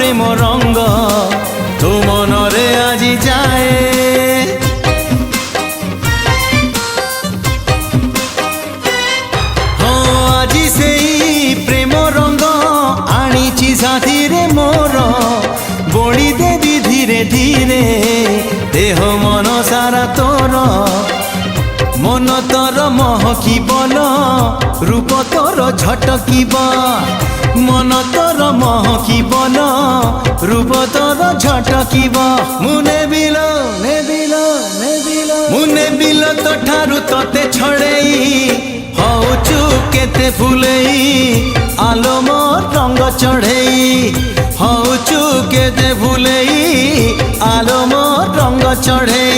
প্রেম রঙ্গ তো মনরে আজি যায়। আজি সেই প্রেম রঙ্গ আনিছি সাথীরে মোর, বড়ি দেবি ধীরে ধীরে দেহ মন সারা তোর। মন তোর মহকিবল রূপ তোর ঝটকিব, মন তোর মহকিবল রূপ তোর ঝটকিব। মু নেবিল নেবিল নেবিল মু নেবিল তো ঠারু তোতে ছড়েই, হউচু কেতে ফুলেই আলো মোর রঙ্গ চढ़ेई। হউচু কেতে ফুলেই আলো মোর রঙ্গ চढ़ेई।